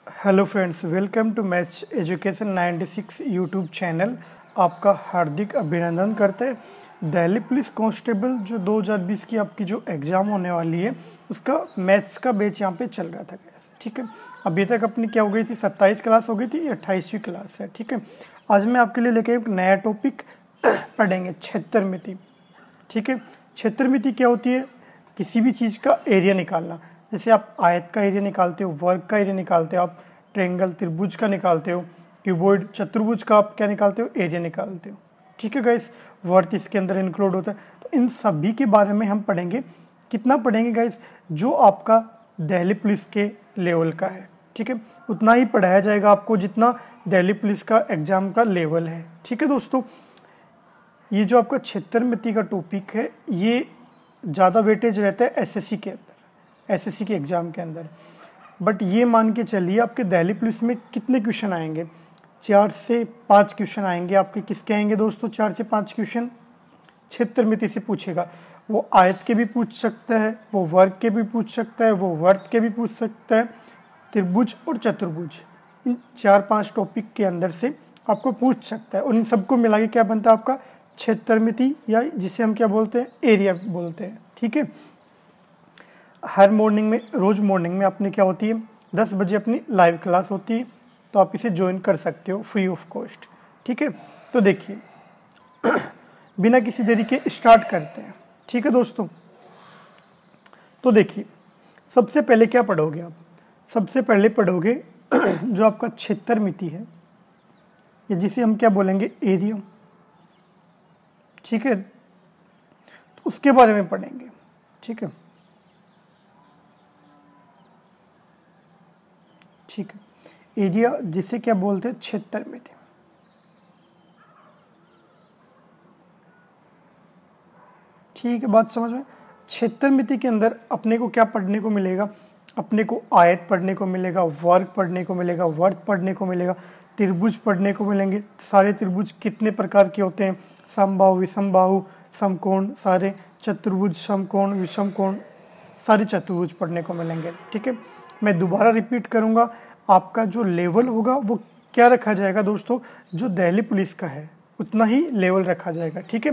Hello friends, welcome to maths education 96 YouTube channel. आपका हार्दिक अभिनंदन करते हैं। दिल्ली पुलिस कांस्टेबल जो 2020 की आपकी जो एग्ज़ाम होने वाली है उसका मैथ्स का बैच यहाँ पे चल रहा था गैस। ठीक है, अभी तक अपनी क्या हो गई थी, 27 क्लास हो गई थी, 28वीं क्लास है। ठीक है, आज मैं आपके लिए लेके एक नया टॉपिक पढ़ेंगे, क्षेत्रमिति। ठीक है, क्षेत्रमिति क्या होती है? किसी भी चीज़ का एरिया निकालना। जैसे आप आयत का एरिया निकालते हो, वर्ग का एरिया निकालते हो, आप ट्रायंगल त्रिभुज का निकालते हो, क्यूबॉइड चतुर्भुज का आप क्या निकालते हो, एरिया निकालते हो। ठीक है गाइस, वर्थ इसके अंदर इंक्लूड होता है। तो इन सभी के बारे में हम पढ़ेंगे। कितना पढ़ेंगे गाइस? जो आपका दिल्ली पुलिस के लेवल का है। ठीक है, उतना ही पढ़ाया जाएगा आपको जितना दिल्ली पुलिस का एग्जाम का लेवल है। ठीक है दोस्तों, ये जो आपका क्षेत्रमिति का टॉपिक है ये ज़्यादा वेटेज रहता है एसएससी के अंदर, एसएससी के एग्ज़ाम के अंदर। बट ये मान के चलिए आपके दिल्ली पुलिस में कितने क्वेश्चन आएंगे? 4 से 5 क्वेश्चन आएंगे आपके। किसके आएंगे दोस्तों? 4 से 5 क्वेश्चन क्षेत्रमिति से पूछेगा। वो आयत के भी पूछ सकता है, वो वर्ग के भी पूछ सकता है, वो वर्त के भी पूछ सकता है, त्रिभुज और चतुर्भुज, इन 4-5 टॉपिक के अंदर से आपको पूछ सकता है। और इन सबको मिला के क्या बनता है आपका क्षेत्रमिति, या जिसे हम क्या बोलते हैं, एरिया बोलते हैं। ठीक है, हर मॉर्निंग में, रोज़ मॉर्निंग में अपनी क्या होती है, 10 बजे अपनी लाइव क्लास होती है, तो आप इसे ज्वाइन कर सकते हो फ्री ऑफ कॉस्ट। ठीक है, तो देखिए बिना किसी देरी के स्टार्ट करते हैं। ठीक है दोस्तों, तो देखिए सबसे पहले क्या पढ़ोगे आप? सबसे पहले पढ़ोगे जो आपका क्षेत्रमिति है, या जिसे हम क्या बोलेंगे, एरिया। ठीक है, तो उसके बारे में पढ़ेंगे। ठीक है, ठीक है, एरिया जिसे क्या बोलते हैं, क्षेत्रमिति। ठीक है, बात समझ में? क्षेत्रमिति के अंदर अपने को क्या पढ़ने को मिलेगा? अपने को आयत पढ़ने को मिलेगा, वर्ग पढ़ने को मिलेगा, वर्त पढ़ने को मिलेगा, त्रिभुज पढ़ने को मिलेंगे। सारे त्रिभुज कितने प्रकार के होते हैं? समबाहु, विषमबाहु, समकोण, सारे चतुर्भुज, समकोण, विषमकोण, सारे चतुर्भुज पढ़ने को मिलेंगे। ठीक है, मैं दोबारा रिपीट करूंगा, आपका जो लेवल होगा वो क्या रखा जाएगा दोस्तों? जो दिल्ली पुलिस का है उतना ही लेवल रखा जाएगा। ठीक है,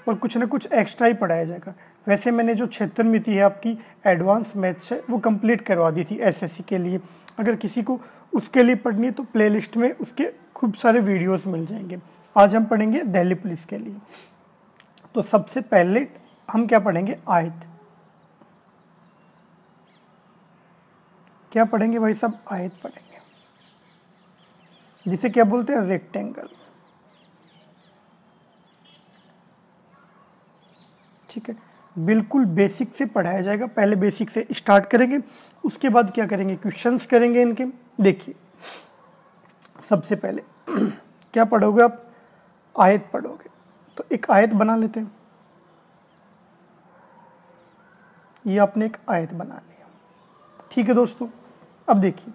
और कुछ ना कुछ एक्स्ट्रा ही पढ़ाया जाएगा। वैसे मैंने जो क्षेत्रमिति है आपकी एडवांस मैथ्स है वो कंप्लीट करवा दी थी एसएससी के लिए। अगर किसी को उसके लिए पढ़नी है तो प्लेलिस्ट में उसके खूब सारे वीडियोस मिल जाएंगे। आज हम पढ़ेंगे दिल्ली पुलिस के लिए। तो सबसे पहले हम क्या पढ़ेंगे? आयत। क्या पढ़ेंगे भाई साहब? आयत पढ़ेंगे, जिसे क्या बोलते हैं, रेक्टेंगल। ठीक है, बिल्कुल बेसिक से पढ़ाया जाएगा। पहले बेसिक से स्टार्ट करेंगे, उसके बाद क्या करेंगे, क्वेश्चंस करेंगे इनके। देखिए सबसे पहले क्या पढ़ोगे आप? आयत पढ़ोगे। तो एक आयत बना लेते हैं। ये आपने एक आयत बना लिया। ठीक है दोस्तों, अब देखिए,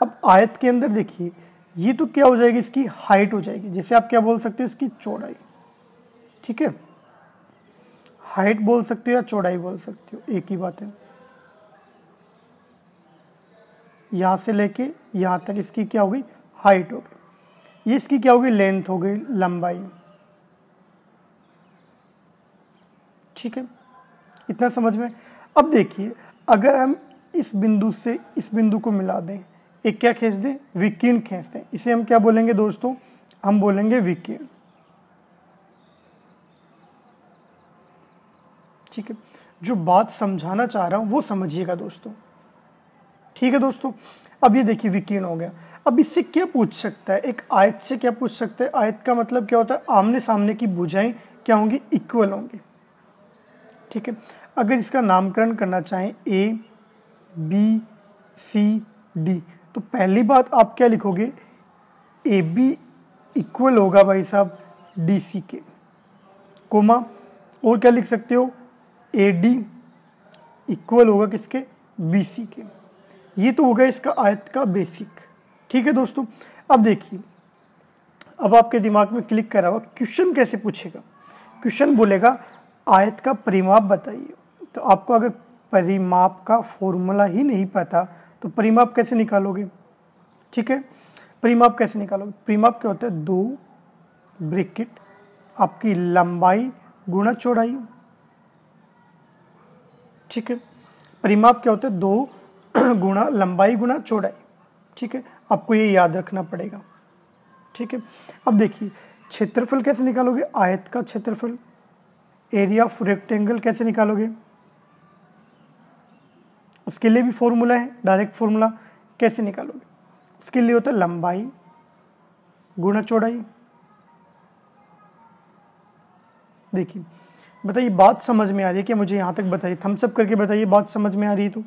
अब आयत के अंदर देखिए ये तो क्या हो जाएगी, इसकी हाइट हो जाएगी, जैसे आप क्या बोल सकते हो, इसकी चौड़ाई। ठीक है, हाइट बोल सकते हो या चौड़ाई बोल सकते हो, एक ही बात है। यहां से लेके यहां तक इसकी क्या हो गई, हाइट हो गई। ये इसकी क्या हो गई, लेंथ हो गई, लंबाई। ठीक है, इतना समझ में? अब देखिए, अगर हम इस बिंदु से इस बिंदु को मिला दें, एक क्या खींच दें, विकीर्ण खींच दें, इसे हम क्या बोलेंगे दोस्तों? हम बोलेंगे विकीर्ण। ठीक है, जो बात समझाना चाह रहा हूं वो समझिएगा दोस्तों। ठीक है दोस्तों, अब ये देखिए विकीर्ण हो गया। अब इससे क्या पूछ सकता है? एक आयत से क्या पूछ सकता है? आयत का मतलब क्या होता है? आमने सामने की भुजाएं क्या होंगी, इक्वल होंगी। ठीक है, अगर इसका नामकरण करना चाहें ए बी सी डी, तो पहली बात आप क्या लिखोगे, ए बी इक्वल होगा भाई साहब डी सी के, कोमा, और क्या लिख सकते हो, ए डी इक्वल होगा किसके, बी सी के। ये तो होगा इसका आयत का बेसिक। ठीक है दोस्तों, अब देखिए, अब आपके दिमाग में क्लिक करा हुआ, क्वेश्चन कैसे पूछेगा? क्वेश्चन बोलेगा आयत का परिमाप बताइए। तो आपको अगर परिमाप का फॉर्मूला ही नहीं पता तो परिमाप कैसे निकालोगे? ठीक है, परिमाप कैसे निकालोगे? परिमाप क्या होता है? 2 ब्रैकेट आपकी लंबाई गुणा चौड़ाई। ठीक है, परिमाप क्या होता है? 2 गुणा लंबाई गुणा चौड़ाई। ठीक है, आपको ये याद रखना पड़ेगा। ठीक है, अब देखिए क्षेत्रफल कैसे निकालोगे? आयत का क्षेत्रफल, एरिया ऑफ रेक्टेंगल कैसे निकालोगे? उसके लिए भी फॉर्मूला है, डायरेक्ट फॉर्मूला। कैसे निकालोगे? उसके लिए होता है लंबाई गुणा चौड़ाई। देखिए बताइए, बात समझ में आ रही है क्या? मुझे यहाँ तक बताइए, थम्स अप करके बताइए, बात समझ में आ रही है तो।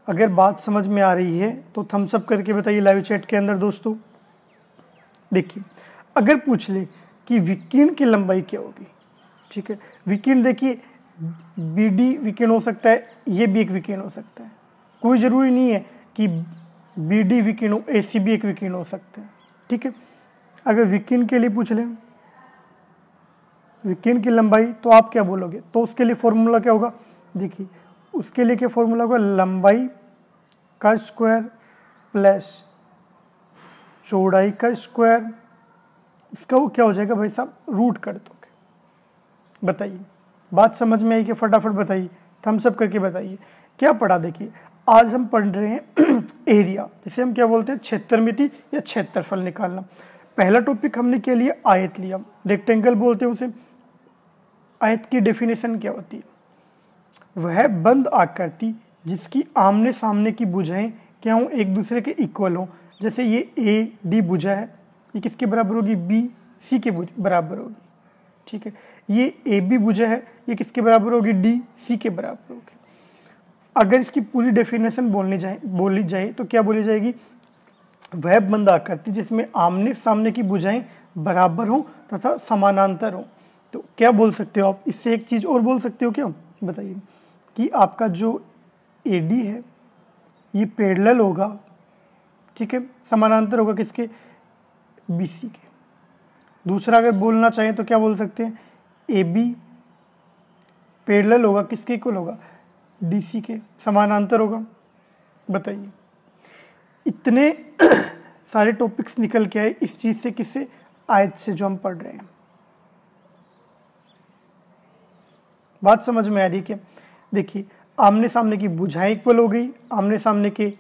अगर बात समझ में आ रही है तो थम्स अप करके बताइए लाइव चैट के अंदर दोस्तों। देखिए अगर पूछ ले कि विकीर्ण की लंबाई क्या होगी, ठीक है, विकीर्ण देखिए बीडी विकीर्ण हो सकता है, ये भी एक विकीर्ण हो सकता है, कोई ज़रूरी नहीं है कि बीडी विकीर्ण हो, एसी भी एक विकीर्ण हो सकता है। ठीक है, अगर विकीर्ण के लिए पूछ लें विकीर्ण की लंबाई, तो आप क्या बोलोगे? तो उसके लिए फॉर्मूला क्या होगा? देखिए उसके लिए क्या फॉर्मूला होगा? लंबाई का स्क्वायर प्लस चौड़ाई का स्क्वायर, इसका वो क्या हो जाएगा भाई साहब? रूट कर दोगे। बताइए बात समझ में आई कि? फटाफट बताइए, थम्स अप करके बताइए क्या पढ़ा। देखिए आज हम पढ़ रहे हैं एरिया, जिसे हम क्या बोलते हैं? क्षेत्रमिति या क्षेत्रफल निकालना। पहला टॉपिक हमने क्या लिया? आयत लिया, रेक्टेंगल बोलते हैं उसे। आयत की डेफिनेशन क्या होती है? वह बंद आकृति जिसकी आमने सामने की भुजाएं क्या हों? एक दूसरे के इक्वल हों। जैसे ये ए डी भुजा है, ये किसके बराबर होगी? बी सी के बराबर होगी। ठीक है, ये ए बी भुजा है, ये किसके बराबर होगी? डी सी के बराबर होगी। अगर इसकी पूरी डेफिनेशन बोली जाए तो क्या बोली जाएगी? वह बंद आकृति जिसमें आमने सामने की भुजाएं बराबर हों तथा समानांतर हों। तो क्या बोल सकते हो आप? इससे एक चीज़ और बोल सकते हो क्या? बताइए कि आपका जो AD है ये पैरेलल होगा, ठीक है, समानांतर होगा किसके? BC के। दूसरा अगर बोलना चाहें तो क्या बोल सकते हैं? AB पैरेलल होगा किसके इक्वल होगा? DC के, समानांतर होगा। बताइए इतने सारे टॉपिक्स निकल के आए इस चीज़ से, किससे? आयत से, जो हम पढ़ रहे हैं। बात समझ में आ रही है क्या? देखिए आमने सामने की भुजाएं इक्वल हो गई, आमने सामने के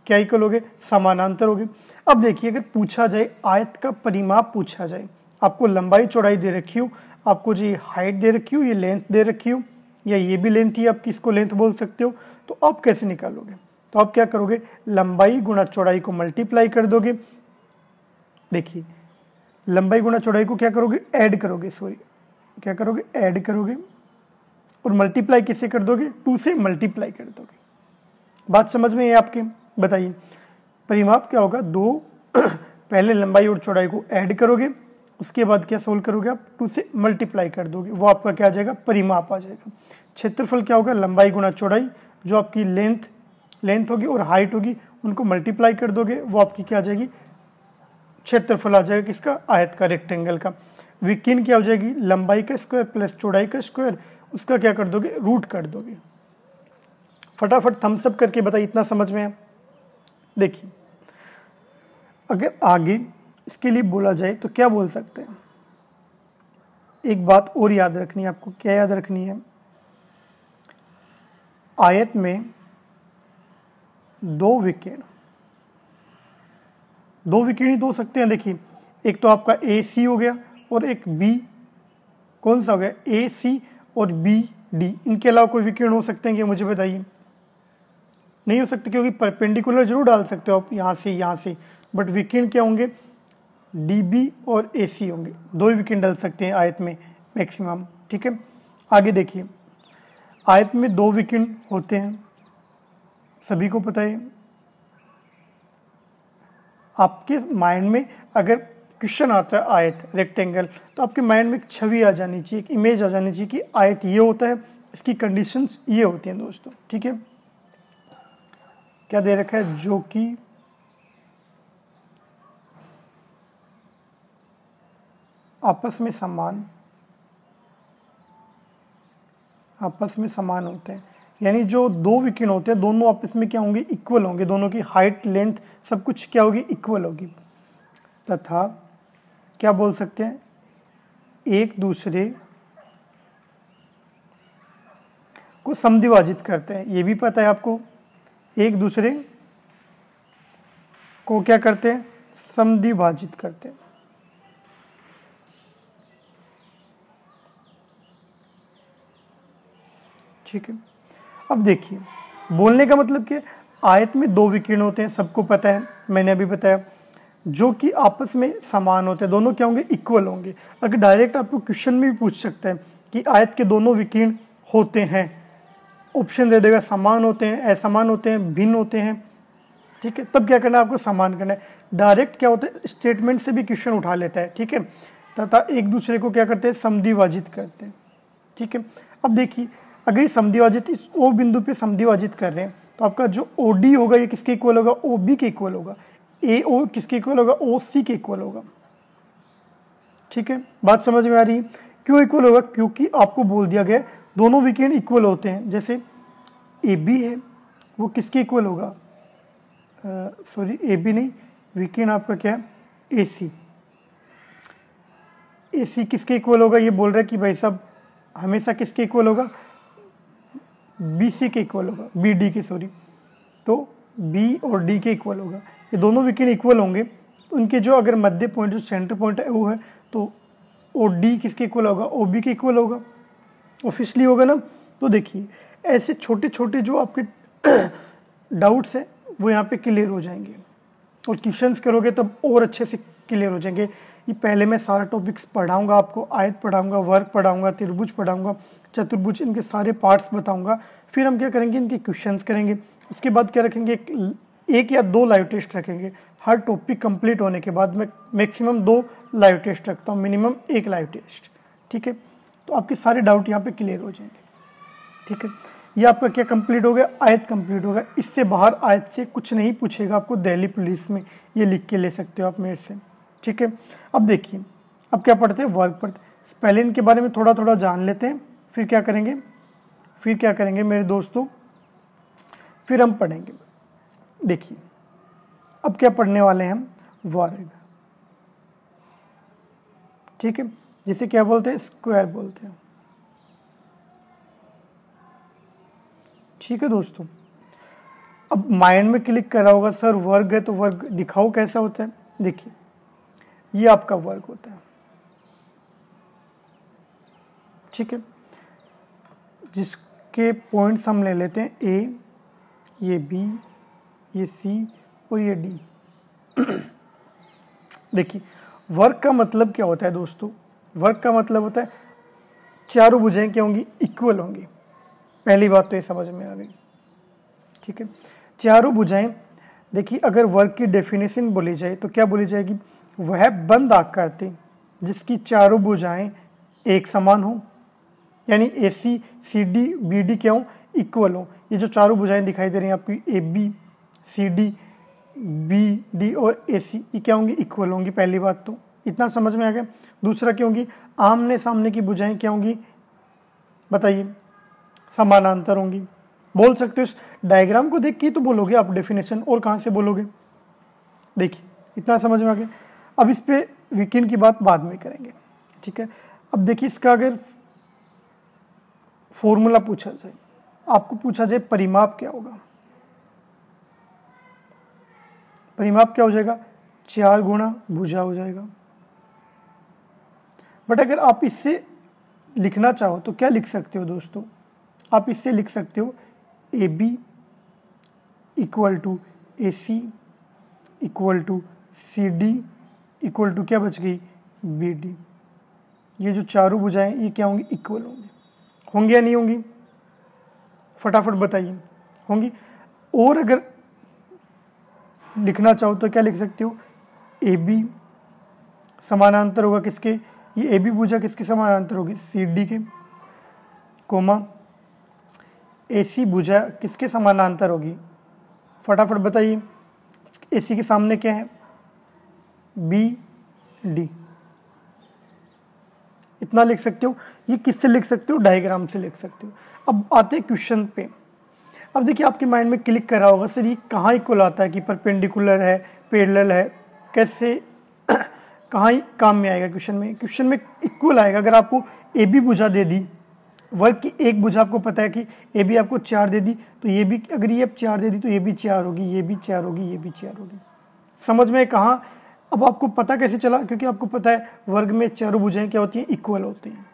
क्या इक्वल हो गए? समानांतर हो गए। अब देखिए अगर पूछा जाए आयत का परिमाप पूछा जाए, आपको लंबाई चौड़ाई दे रखी हो, आपको जो ये हाइट दे रखी हो, ये लेंथ दे रखी हो, या ये भी लेंथ ही आप किसको लेंथ बोल सकते हो, तो आप कैसे निकालोगे? तो आप क्या करोगे? लंबाई गुणा चौड़ाई को मल्टीप्लाई कर दोगे। देखिए लंबाई गुणा चौड़ाई को क्या करोगे? ऐड करोगे, सॉरी क्या करोगे? ऐड करोगे, और मल्टीप्लाई किससे कर दोगे? 2 से मल्टीप्लाई कर दोगे। बात समझ में है आपके? बताइए परिमाप क्या होगा? 2 पहले लंबाई और चौड़ाई को ऐड करोगे, उसके बाद क्या सोल्व करोगे आप? 2 से मल्टीप्लाई कर दोगे, वो आपका क्या आ जाएगा? परिमाप आ जाएगा। क्षेत्रफल क्या होगा? लंबाई गुणा चौड़ाई, जो आपकी लेंथ होगी और हाइट होगी, उनको मल्टीप्लाई कर दोगे, वो आपकी क्या आ जाएगी? क्षेत्रफल आ जाएगा किसका? आयत का, रेक्टेंगल का। विकीर्ण क्या हो जाएगी? लंबाई का स्क्वायर प्लस चौड़ाई का स्क्वायर, उसका क्या कर दोगे? रूट कर दोगे। फटाफट थम्स अप करके बताइए इतना समझ में है? देखिए अगर आगे इसके लिए बोला जाए तो क्या बोल सकते हैं? एक बात और याद रखनी है आपको। क्या याद रखनी है? आयत में 2 विकीर्ण ही तो हो सकते हैं। देखिए एक तो आपका AC हो गया और एक B, कौन सा हो गया? AC और BD। इनके अलावा कोई विकीर्ण हो सकते हैं क्या? मुझे बताइए। नहीं हो सकते, क्योंकि परपेंडिकुलर जरूर डाल सकते हो आप, यहाँ से, बट विकीर्ण क्या होंगे? DB और AC होंगे। 2 ही विकीर्ण डाल सकते हैं आयत में मैक्सिमम। ठीक है, आगे देखिए आयत में 2 विकीर्ण होते हैं, सभी को पता है। आपके माइंड में अगर क्वेश्चन आता है आयत, रेक्टेंगल, तो आपके माइंड में एक छवि आ जानी चाहिए, एक इमेज आ जानी चाहिए कि आयत ये होता है, इसकी कंडीशंस ये होती हैं दोस्तों। ठीक है, क्या दे रखा है? जो कि आपस में समान होते हैं, यानी जो दो विकिरण होते हैं दोनों आपस में क्या होंगे, इक्वल होंगे, दोनों की हाइट लेंथ सब कुछ क्या होगी, इक्वल होगी, तथा क्या बोल सकते हैं, एक दूसरे को समद्विभाजित करते हैं। ये भी पता है आपको, एक दूसरे को क्या करते हैं, समद्विभाजित करते हैं। ठीक है, अब देखिए बोलने का मतलब कि आयत में दो विकिरण होते हैं, सबको पता है, मैंने अभी बताया, जो कि आपस में समान होते हैं, दोनों क्या होंगे, इक्वल होंगे। अगर डायरेक्ट आपको क्वेश्चन में भी पूछ सकता है कि आयत के दोनों विकिरण होते हैं, ऑप्शन दे देगा समान होते हैं, असमान होते हैं, भिन्न होते हैं। ठीक है, तब क्या करना है आपको, समान करना है। डायरेक्ट क्या होता है, स्टेटमेंट से भी क्वेश्चन उठा लेता है। ठीक है, तथा एक दूसरे को क्या करते हैं, समद्विभाजित करते हैं। ठीक है, अब देखिए अगर ये समद्विभाजित इस ओ बिंदु पे समद्विभाजित कर रहे हैं तो आपका जो ओ डी होगा ये किसके इक्वल होगा, ओ बी के इक्वल होगा। ए ओ किसके इक्वल होगा, ओ सी के इक्वल होगा। ठीक है, बात समझ में आ रही है। क्यों इक्वल होगा, क्योंकि आपको बोल दिया गया दोनों विकिरण इक्वल होते हैं। जैसे ए बी है वो किसके इक्वल होगा, सॉरी ए बी नहीं, विकिरण आपका क्या है, ए सी। ए सी किसके इक्वल होगा, ये बोल रहा है कि भाई साहब हमेशा किसके इक्वल होगा, बी सी के इक्वल होगा, बी डी के, सॉरी, तो बी और डी के इक्वल होगा। ये दोनों विकिरण इक्वल होंगे तो उनके जो अगर मध्य पॉइंट, जो सेंटर पॉइंट है वो है, तो ओ डी किसके इक्वल होगा, ओ बी के इक्वल होगा, ऑब्वियसली होगा ना। तो देखिए ऐसे छोटे छोटे जो आपके डाउट्स हैं वो यहाँ पे क्लियर हो जाएंगे, और क्वेश्चंस करोगे तब और अच्छे से क्लियर हो जाएंगे। ये पहले मैं सारा टॉपिक्स पढ़ाऊंगा आपको, आयत पढ़ाऊंगा, वर्ग पढ़ाऊंगा, त्रिभुज पढ़ाऊंगा, चतुर्भुज, इनके सारे पार्ट्स बताऊंगा। फिर हम क्या करेंगे, इनके क्वेश्चंस करेंगे। उसके बाद क्या रखेंगे, एक या दो लाइव टेस्ट रखेंगे। हर टॉपिक कंप्लीट होने के बाद मैं मैक्सिमम 2 लाइव टेस्ट रखता हूँ, मिनिमम 1 लाइव टेस्ट। ठीक है, तो आपके सारे डाउट यहाँ पे क्लियर हो जाएंगे। ठीक है, ये आपका क्या कंप्लीट हो गया, आयत कंप्लीट होगा। इससे बाहर आयत से कुछ नहीं पूछेगा आपको दिल्ली पुलिस में, ये लिख के ले सकते हो आप मेरे से। ठीक है, अब देखिए अब क्या पढ़ते हैं, वर्ग पढ़ते हैं। पहले इनके बारे में थोड़ा थोड़ा जान लेते हैं, फिर क्या करेंगे मेरे दोस्तों, फिर हम पढ़ेंगे। देखिए अब क्या पढ़ने वाले हैं हम, वर्ग। ठीक है, जिसे क्या बोलते हैं, स्क्वायर बोलते हैं। ठीक है दोस्तों, अब माइंड में क्लिक करा होगा सर वर्ग है तो वर्ग दिखाओ कैसा होता है। देखिए ये आपका वर्ग होता है। ठीक है, जिसके पॉइंट्स हम ले लेते हैं, ए, ये बी, ये सी और ये डी। देखिए वर्ग का मतलब क्या होता है दोस्तों, वर्ग का मतलब होता है चारों भुजाएं क्या होंगी, इक्वल होंगी। पहली बात तो ये समझ में आ गई। ठीक है, चारों भुजाएं, देखिए अगर वर्ग की डेफिनेशन बोली जाए तो क्या बोली जाएगी, वह बंद आकृति जिसकी चारों भुजाएं एक समान हो, यानी ए सी सी डी बी डी क्या हो, इक्वल हो। ये जो चारों भुजाएं दिखाई दे रही हैं आपकी, A B C D B D और ए सी, ये क्या होंगी, इक्वल होंगी। पहली बात तो इतना समझ में आ गया। दूसरा क्या होंगी, आमने सामने की भुजाएं क्या होंगी, बताइए, समानांतर होंगी। बोल सकते हो, इस डायग्राम को देख के तो बोलोगे आप डेफिनेशन, और कहाँ से बोलोगे। देखिए इतना समझ में आ गया। अब इस पे विकिरण की बात बाद में करेंगे। ठीक है, अब देखिए इसका अगर फॉर्मूला पूछा जाए, आपको पूछा जाए परिमाप क्या होगा, परिमाप क्या हो जाएगा, 4 गुणा भुजा हो जाएगा। बट अगर आप इससे लिखना चाहो तो क्या लिख सकते हो दोस्तों, आप इससे लिख सकते हो A B equal to A C equal to C D equal to क्या बच गई, बी डी। ये जो चारों भुजाएं ये क्या होंगी, इक्वल होंगी या नहीं होंगी, फटाफट बताइए, होंगी। और अगर लिखना चाहो तो क्या लिख सकते हो, ए बी समानांतर होगा किसके, ये ए बी भुजा किसके समानांतर होगी, सी डी के, कोमा ए सी भुजा किसके समानांतर होगी, फटाफट बताइए, ए सी के सामने क्या है, बी डी। इतना लिख सकते हो। ये किससे लिख सकते हो, डायग्राम से लिख सकते हो। अब आते हैं क्वेश्चन पे। अब देखिए आपके माइंड में क्लिक कर रहा होगा सर ये कहाँ इक्वल आता है कि परपेंडिकुलर है, पैरेलल है, कैसे कहाँ काम में आएगा क्वेश्चन में? क्वेश्चन में इक्वल आएगा। अगर आपको ए बी भुजा दे दी, वर्ग की एक भुजा आपको पता है कि ए बी आपको 4 दे दी, तो ये भी अगर ये 4 दे दी तो ये भी 4 होगी, ये भी 4 होगी, ये भी 4 होगी। समझ में कहाँ? अब आपको पता कैसे चला? क्योंकि आपको पता है वर्ग में चारों भुजाएं क्या होती हैं? इक्वल होती हैं।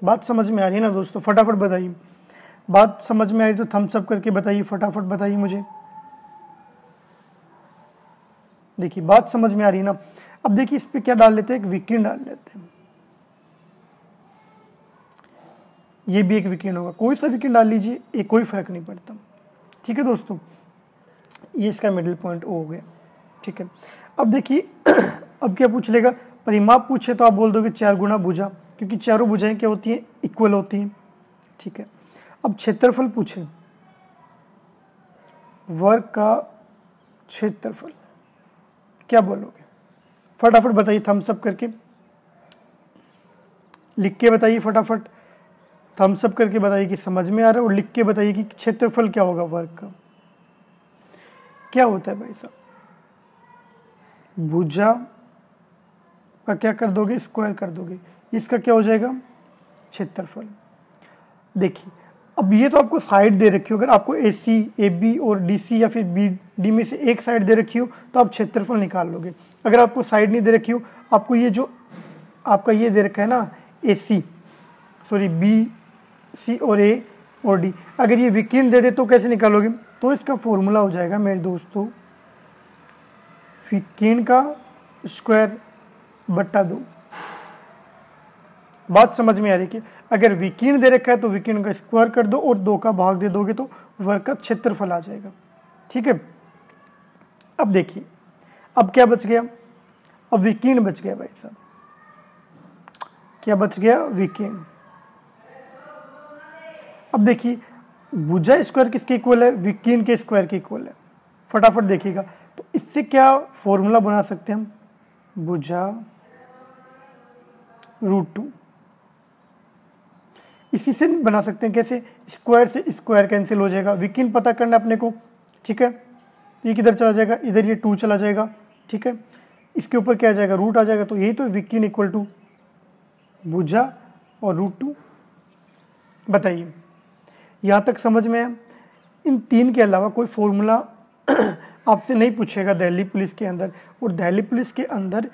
बात समझ में आ रही है ना दोस्तों? फटाफट बताइए। बात समझ में आ रही तो थम्स अप करके बताइए, फटाफट बताइए मुझे। देखिए बात समझ में आ रही है ना? अब देखिए इस पे क्या डाल लेते हैं? एक विकीर्ण डाल लेते हैं। ये भी एक विकीर्ण होगा, कोई सा विकीर्ण डाल लीजिए, ये कोई फर्क नहीं पड़ता। ठीक है दोस्तों, ये इसका मिडिल पॉइंट ओ हो गया। ठीक है, अब देखिए अब क्या पूछ लेगा? परिमाप पूछे तो आप बोल दोगे 4 गुना भुजा, क्योंकि चारों भुजाएं क्या होती हैं? इक्वल होती हैं। ठीक है, अब क्षेत्रफल पूछे, वर्ग का क्षेत्रफल, क्या बोलोगे? फटाफट बताइए, थम्स अप करके लिख के बताइए, फटाफट थम्स अप करके बताइए कि समझ में आ रहा है, और लिख के बताइए कि क्षेत्रफल क्या होगा वर्ग का। क्या होता है भाई साहब? भुजा का क्या कर दोगे? स्क्वायर कर दोगे, इसका क्या हो जाएगा? क्षेत्रफल। देखिए अब ये तो आपको साइड दे रखी हो, अगर आपको ए सी, ए बी और डी सी या फिर बी डी में से एक साइड दे रखी हो तो आप क्षेत्रफल निकाल लोगे। अगर आपको साइड नहीं दे रखी हो, आपको ये जो आपका ये दे रखा है ना, ए सी सॉरी बी सी और ए और डी, अगर ये विकीर्ण दे दे तो कैसे निकालोगे? तो इसका फॉर्मूला हो जाएगा मेरे दोस्तों, विकीर्ण का स्क्वायर बट्टा 2। बात समझ में आ रही है कि अगर विकीर्ण दे रखा है तो विकीर्ण का स्क्वायर कर दो और 2 का भाग दे दोगे तो वर्ग का क्षेत्रफल आ जाएगा। ठीक है, अब देखिए अब क्या बच गया? अब विकीर्ण बच गया भाई साहब। क्या बच गया? विकीर्ण। अब देखिए भुजा स्क्वायर किसके इक्वल है? विकीर्ण के स्क्वायर के इक्वल है। फटाफट देखिएगा, तो इससे क्या फॉर्मूला बना सकते हैं हम? भुजा √2। इसी से बना सकते हैं। कैसे? स्क्वायर से स्क्वायर कैंसिल हो जाएगा, विकीर्ण पता करना अपने को। ठीक है, ये किधर चला जाएगा? इधर ये 2 चला जाएगा। ठीक है, इसके ऊपर क्या आ जाएगा? रूट आ जाएगा। तो यही तो विकीर्ण इक्वल टू भुजा और √2। बताइए यहाँ तक समझ में है? इन 3 के अलावा कोई फॉर्मूला आपसे नहीं पूछेगा दिल्ली पुलिस के अंदर, और दिल्ली पुलिस के अंदर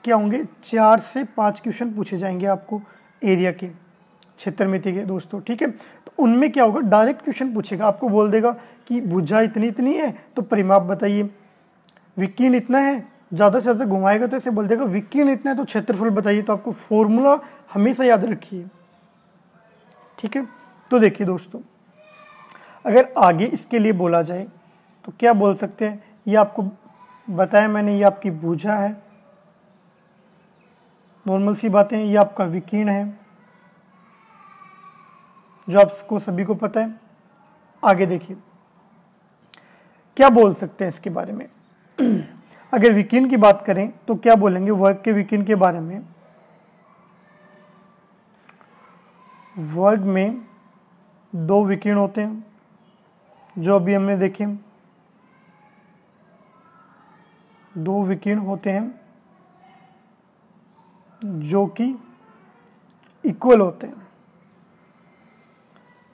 क्या होंगे? 4 से 5 क्वेश्चन पूछे जाएंगे आपको एरिया के, क्षेत्र मिति के दोस्तों। ठीक है, तो उनमें क्या होगा? डायरेक्ट क्वेश्चन पूछेगा, आपको बोल देगा कि भुजा इतनी इतनी है तो परिमाप बताइए, विकीर्ण इतना है, ज़्यादा से ज़्यादा घुमाएगा तो ऐसे बोल देगा विकीर्ण इतना है तो क्षेत्रफल बताइए। तो आपको फॉर्मूला हमेशा याद रखिए। ठीक है, तो देखिए दोस्तों, अगर आगे इसके लिए बोला जाए तो क्या बोल सकते हैं? ये आपको बताया मैंने, ये आपकी भुजा है, नॉर्मल सी बातें। ये आपका विकीर्ण है जो आपको सभी को पता है। आगे देखिए क्या बोल सकते हैं इसके बारे में। अगर विकीर्ण की बात करें तो क्या बोलेंगे वर्ग के विकीर्ण के बारे में? वर्ग में 2 विकीर्ण होते हैं जो अभी हमने देखे, 2 विकीर्ण होते हैं जो कि इक्वल होते हैं,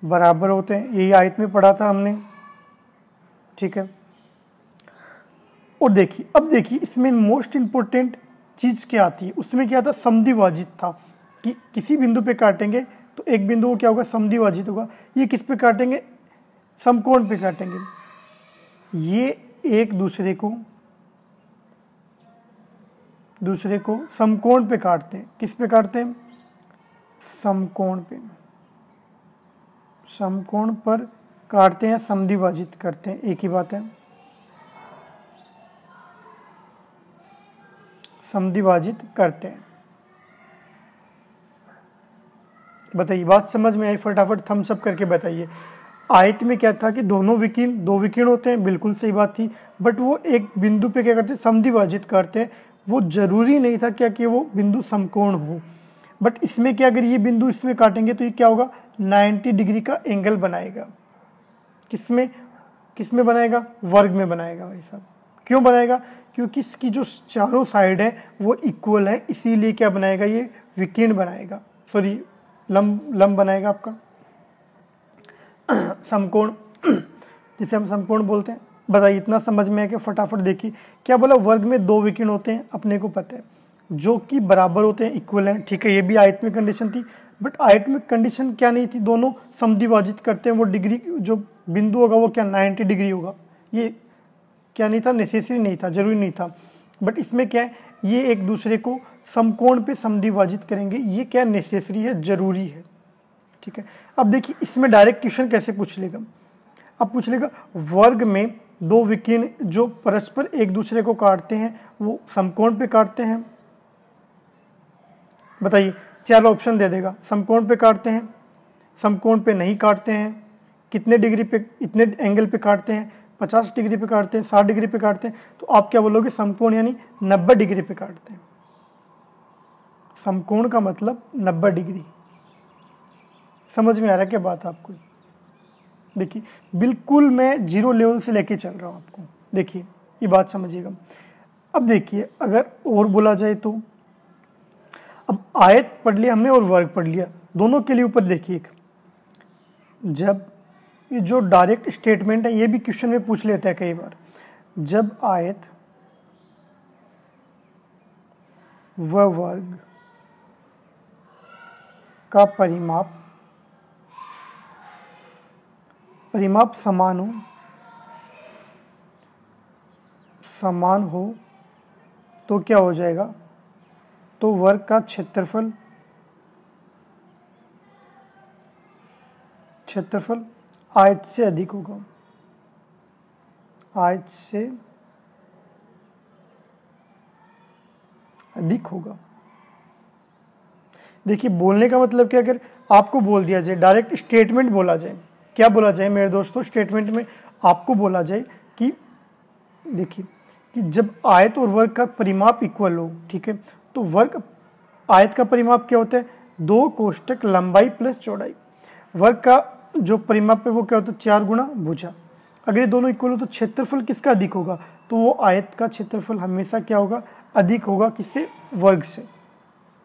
बराबर होते हैं। यही आयत में पढ़ा था हमने। ठीक है, और देखिए अब देखिए इसमें मोस्ट इंपॉर्टेंट चीज़ क्या आती है? उसमें क्या था? समद्विभाजित था, कि किसी बिंदु पे काटेंगे तो एक बिंदु को क्या होगा? समद्विभाजित होगा। ये किस पे काटेंगे? समकोण पे काटेंगे। ये एक दूसरे को समकोण पे काटते हैं। किस पे काटते हैं? समकोण पे, समकोण पर काटते हैं, समद्विभाजित करते हैं, एक ही बात है। समद्विभाजित करते हैं। बताइए बात समझ में आई? फटाफट थम्स अप करके बताइए। आयत में क्या था कि दोनों विकीर्ण, 2 विकीर्ण होते हैं, बिल्कुल सही बात थी, बट वो एक बिंदु पे क्या करते हैं? समद्विभाजित करते हैं। वो जरूरी नहीं था क्या कि वो बिंदु समकोण हो, बट इसमें क्या, अगर ये बिंदु इसमें काटेंगे तो ये क्या होगा? 90 डिग्री का एंगल बनाएगा। किसमें किसमें बनाएगा, वर्ग में बनाएगा भाई साहब। क्यों बनाएगा, क्योंकि इसकी जो चारों साइड है वो इक्वल है, इसीलिए क्या बनाएगा, ये विकीर्ण बनाएगा, सॉरी लंब बनाएगा आपका समकोण, जिसे हम समकोण बोलते हैं। बताइए इतना समझ में है कि फटाफट देखिए क्या बोला, वर्ग में दो विकीर्ण होते हैं, अपने को पता है, जो कि बराबर होते हैं, इक्वल हैं, ठीक है। ये भी आयत में कंडीशन थी, बट आयत में कंडीशन क्या नहीं थी, दोनों समद्विभाजित करते हैं, वो डिग्री जो बिंदु होगा वो क्या 90 डिग्री होगा। ये क्या नहीं था, नेसेसरी नहीं था, जरूरी नहीं था, बट इसमें क्या है, ये एक दूसरे को समकोण पे समद्विभाजित करेंगे, ये क्या नेसेसरी है, जरूरी है, ठीक है। अब देखिए इसमें डायरेक्ट क्वेश्चन कैसे पूछ लेगा, अब पूछ लेगा वर्ग में दो विकीर्ण जो परस्पर एक दूसरे को काटते हैं वो समकोण पे काटते हैं। बताइए 4 ऑप्शन दे देगा, समकोण पे काटते हैं, समकोण पे नहीं काटते हैं, कितने डिग्री पे, इतने एंगल पे काटते हैं, 50 डिग्री पे काटते हैं, 60 डिग्री पे काटते हैं। तो आप क्या बोलोगे, समकोण यानी 90 डिग्री पे काटते हैं। समकोण का मतलब 90 डिग्री। समझ में आ रहा है क्या बात आपको? देखिए बिल्कुल मैं जीरो लेवल से लेके चल रहा हूँ आपको, देखिए ये बात समझिएगा। अब देखिए अगर और बोला जाए तो, अब आयत पढ़ लिया हमने और वर्ग पढ़ लिया, दोनों के लिए ऊपर देखिए एक, जब ये जो डायरेक्ट स्टेटमेंट है ये भी क्वेश्चन में पूछ लेता है कई बार, जब आयत व वर्ग का परिमाप समान हो तो क्या हो जाएगा, तो वर्ग का क्षेत्रफल आयत से अधिक होगा, आयत से अधिक होगा। देखिए बोलने का मतलब क्या, अगर आपको बोल दिया जाए, डायरेक्ट स्टेटमेंट बोला जाए, क्या बोला जाए मेरे दोस्तों, स्टेटमेंट में आपको बोला जाए कि देखिए कि जब आयत और वर्ग का परिमाप इक्वल हो, ठीक है, तो वर्ग आयत का परिमाप क्या होता है, 2 कोष्ठक लंबाई प्लस चौड़ाई, वर्ग का जो परिमाप है वो क्या होता है 4 गुना भुजा। अगर ये दोनों इक्वल हो तो क्षेत्रफल किसका अधिक होगा, तो वो आयत का क्षेत्रफल हमेशा क्या होगा, अधिक होगा, किससे, वर्ग से।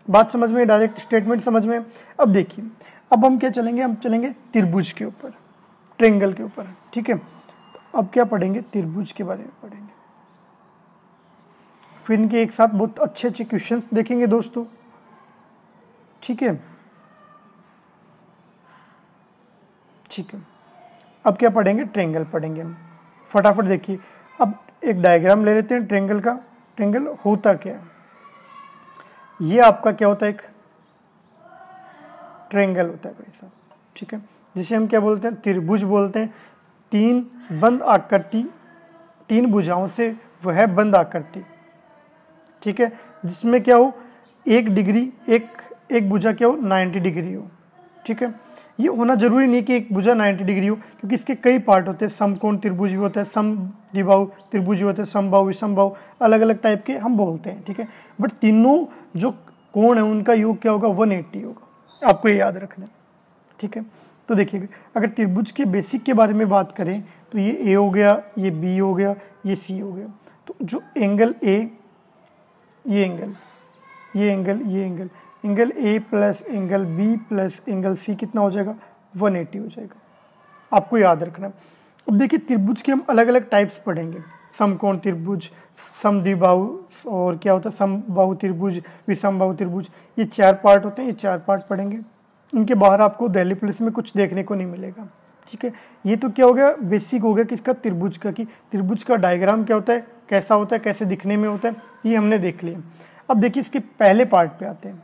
बात समझ में, डायरेक्ट स्टेटमेंट समझ में। अब देखिए अब हम क्या चलेंगे, हम चलेंगे त्रिभुज के ऊपर, ट्रायंगल के ऊपर, ठीक है। तो अब क्या पढ़ेंगे, त्रिभुज के बारे में पढ़ेंगे, फिर इनके एक साथ बहुत अच्छे अच्छे क्वेश्चंस देखेंगे दोस्तों, ठीक है, ठीक है। अब क्या पढ़ेंगे, ट्रायंगल पढ़ेंगे हम। फटाफट देखिए, अब एक डायग्राम ले लेते हैं ट्रायंगल का। ट्रायंगल होता क्या है, ये आपका क्या होता है, एक ट्रायंगल होता है भाई साहब, ठीक है, जिसे हम क्या बोलते हैं, त्रिभुज बोलते हैं। 3 बंद आकृति, 3 भुजाओं से वह बंद आकृति, ठीक है, जिसमें क्या हो, 1 डिग्री, एक भुजा क्या हो 90 डिग्री हो, ठीक है। ये होना जरूरी नहीं कि एक भुजा 90 डिग्री हो, क्योंकि इसके कई पार्ट होते हैं, समकोण त्रिभुज भी होता है, समद्विबाहु त्रिभुज भी होते हैं, समबाहु विषमबाहु, अलग अलग टाइप के हम बोलते हैं, ठीक है। बट तीनों जो कोण है उनका योग क्या होगा, 180 होगा, आपको ये याद रखना है, ठीक है। तो देखिए अगर त्रिभुज के बेसिक के बारे में बात करें तो ये ए हो गया, ये बी हो गया, ये सी हो गया। तो जो एंगल ए, ये एंगल, ये एंगल, ये angle, angle A plus angle B plus angle C कितना हो जाएगा, 180 हो जाएगा, आपको याद रखना। अब देखिए त्रिभुज के हम अलग अलग टाइप्स पढ़ेंगे, समकोण त्रिभुज, समद्विबाहु, और क्या होता है समबाहु त्रिभुज, विषमबाहु त्रिभुज, ये 4 पार्ट होते हैं, ये 4 पार्ट पढ़ेंगे। इनके बाहर आपको दिल्ली पुलिस में कुछ देखने को नहीं मिलेगा, ठीक है। ये तो क्या हो गया, बेसिक हो गया किसका, त्रिभुज का, कि त्रिभुज का डायग्राम क्या होता है, कैसा होता है, कैसे दिखने में होता है, ये हमने देख लिया। अब देखिए इसके पहले पार्ट पे आते हैं।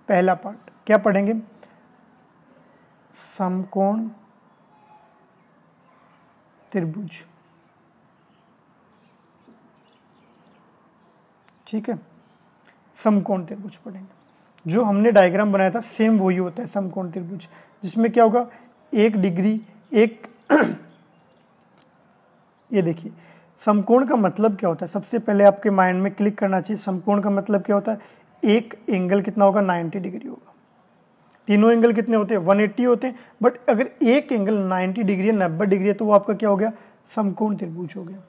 पहला पार्ट क्या पढ़ेंगे, समकोण त्रिभुज, ठीक है, समकोण त्रिभुज पढ़ेंगे। जो हमने डायग्राम बनाया था सेम वही होता है समकोण त्रिभुज, जिसमें क्या होगा, 1 डिग्री, एक ये देखिए समकोण का मतलब क्या होता है, सबसे पहले आपके माइंड में क्लिक करना चाहिए, समकोण का मतलब क्या होता है, एक एंगल कितना होगा, 90 डिग्री होगा। तीनों एंगल कितने होते हैं 180 होते हैं, बट अगर एक एंगल 90 डिग्री है 90 डिग्री है तो वो आपका क्या हो गया समकोण त्रिभुज हो गया।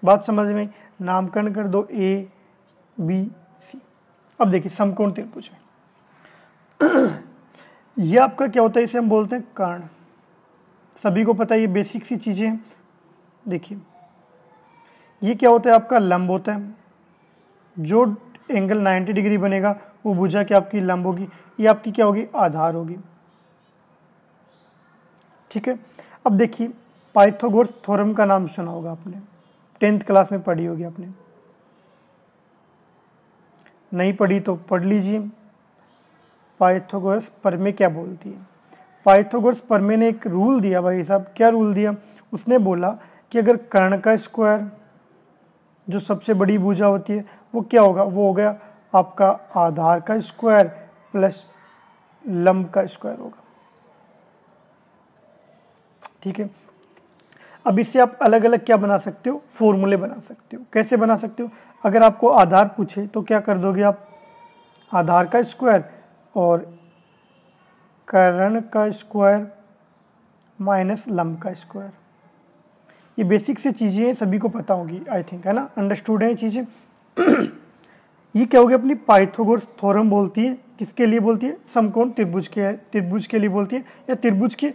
बात समझ में, नामकरण कर दो ए बी सी। अब देखिए समकोण त्रिभुज है ये आपका क्या होता है, इसे हम बोलते हैं कर्ण। सभी को पता है ये बेसिक सी चीजें हैं। देखिए ये क्या होता है आपका लंब होता है, जो एंगल 90 डिग्री बनेगा वो भुजा क्या आपकी लंब होगी, ये आपकी क्या होगी आधार होगी। ठीक है, अब देखिए पाइथागोरस थ्योरम का नाम सुना होगा आपने, 10th क्लास में पढ़ी होगी आपने, नहीं पढ़ी तो पढ़ लीजिए। पाइथागोरस प्रमेय क्या बोलती है, पाइथागोरस प्रमेय ने एक रूल दिया भाई साहब। क्या रूल दिया, उसने बोला कि अगर कर्ण का स्क्वायर जो सबसे बड़ी भुजा होती है वो क्या होगा, वो हो गया आपका आधार का स्क्वायर प्लस लंब का स्क्वायर होगा। ठीक है, अब इससे आप अलग अलग क्या बना सकते हो, फॉर्मूले बना सकते हो। कैसे बना सकते हो, अगर आपको आधार पूछे तो क्या कर दोगे आप, आधार का स्क्वायर और कर्ण का स्क्वायर माइनस लंब का स्क्वायर। ये बेसिक से चीज़ें हैं, सभी को पता होगी आई थिंक, है ना, अंडरस्टूड है ये चीज़ें ये क्या होगी अपनी पाइथागोरस थ्योरम बोलती है, किसके लिए बोलती है, समकोण त्रिभुज के लिए बोलती है, या त्रिभुज के